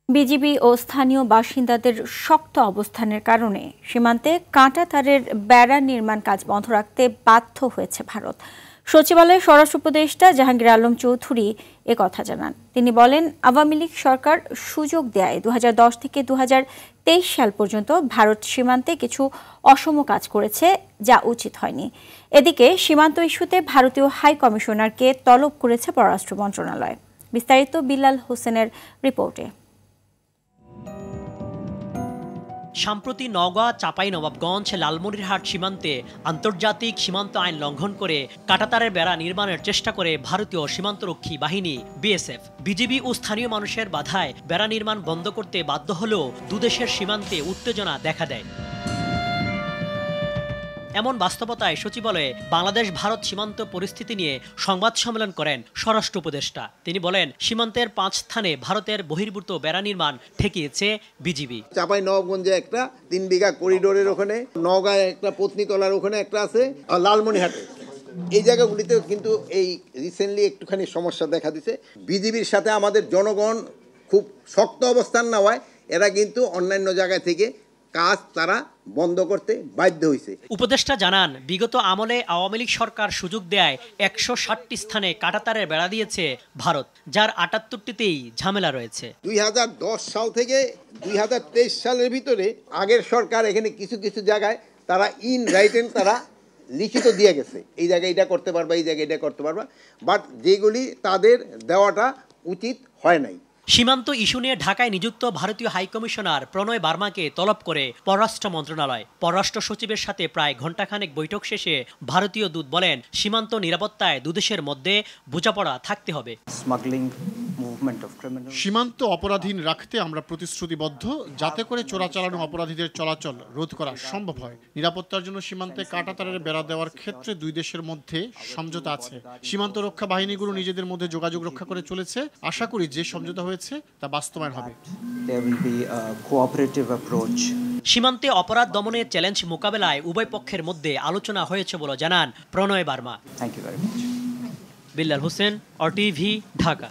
BGB ও স্থানীয় বাসিন্দাদের শক্ত অবস্থানের কারণে সীমান্তে কাঁটাতারের বেড়া নির্মাণ কাজ বন্ধ রাখতে বাধ্য হয়েছে ভারত। সচিবালয়ে স্বরাষ্ট্র উপদেষ্টা জাহাঙ্গীর আলম চৌধুরী একথা জানান। তিনি বলেন, আওয়ামী লীগ সরকার সুযোগ দেয় 2010 থেকে 2023 সাল পর্যন্ত ভারত সীমান্তে কিছু অসম কাজ করেছে, যা উচিত হয়নি। এদিকে সীমান্ত ইস্যুতে ভারতীয় হাই কমিশনারকে তলব করেছে পররাষ্ট্র মন্ত্রণালয়। বিস্তারিত বিল্লাল হোসেনের রিপোর্টে। সম্প্রতি নওগাঁ, চাঁপাইনবাবগঞ্জ, লালমনিরহাট সীমান্তে আন্তর্জাতিক সীমান্ত আইন লঙ্ঘন করে কাঁটাতারের বেড়া নির্মাণের চেষ্টা করে ভারতীয় সীমান্তরক্ষী বাহিনী বিএসএফ। বিজিবি ও স্থানীয় মানুষের বাধায় বেড়া নির্মাণ বন্ধ করতে বাধ্য হলেও দুদেশের সীমান্তে উত্তেজনা দেখা দেয়। এমন বাস্তবতায় সচিবালয়ে বাংলাদেশ ভারত সীমান্ত পরিস্থিতি নিয়ে সংবাদ সম্মেলন করেন স্বরাষ্ট্র উপদেষ্টা। তিনি বলেন, সীমান্তের 5 স্থানে ভারতের বহির্ভূত বেড়া নির্মাণ ঠেকিয়েছে বিজিবি। চাঁপাইনবাবগঞ্জে একটা 3 বিঘা করিডোরের ওখানে, নওগাঁয় একটা পত্নীতলার ওখানে একটা আছে, আর লালমনিরহাটে এই জায়গাগুলিতেও কিন্তু এই রিসেন্টলি একটুখানি সমস্যা দেখা দিছে। বিজিবির সাথে আমাদের জনগণ খুব শক্ত অবস্থান নেওয়ায় এরা কিন্তু অন্যান্য জায়গা থেকে কাজ তারা বন্ধ করতে বাধ্য হয়েছে। উপদেষ্টা জানান, বিগত আমলে আওয়ামী লীগ সরকার সুযোগ দেয় 160টি স্থানে কাঁটাতারের বেড়া দিয়েছে ভারত, যার 78টিতেই ঝামেলা রয়েছে। 2010 সাল থেকে 2023 সালের ভিতরে আগের সরকার এখানে কিছু কিছু জায়গায় তারা ইন রাইটেন তারা লিখিত দিয়ে গেছে, এই জায়গায় এটা করতে পারবা, এই জায়গায় এটা করতে পারবা, বাট যেগুলি তাদের দেওয়াটা উচিত হয় নাই। সীমান্ত ইস্যু নিয়ে ঢাকায় নিযুক্ত ভারতীয় হাইকমিশনার প্রণয় বার্মাকে তলব করে পররাষ্ট্র মন্ত্রণালয়। পররাষ্ট্র সচিবের সাথে প্রায় ঘণ্টাখানেক বৈঠক শেষে ভারতীয় দূত বলেন, সীমান্ত নিরাপত্তায় দুদেশের মধ্যে বোঝাপড়া থাকতে হবে। সীমান্ত অপরাধীন রাখতে আমরা প্রতিশ্রুতিবদ্ধ, যাতে করে চোরাচালানো অপরাধীদের চলাচল রোধ করা সম্ভব হয়। নিরাপত্তার জন্য সীমান্তে কাঁটাতারের বেড়া দেওয়ার ক্ষেত্রে দুই দেশের মধ্যে সমঝোতা আছে। সীমান্ত রক্ষা বাহিনীগুলো নিজেদের মধ্যে যোগাযোগ রক্ষা করে চলেছে। আশা করি যে সমঝোতা হয়েছে তা বাস্তবায়ন হবে। সীমান্তে অপরাধ দমনের চ্যালেঞ্জ মোকাবেলায় উভয় পক্ষের মধ্যে আলোচনা হয়েছে বলে জানান Pranay Barma. Thank you very much. Billal Hossain, RTV, Dhaka.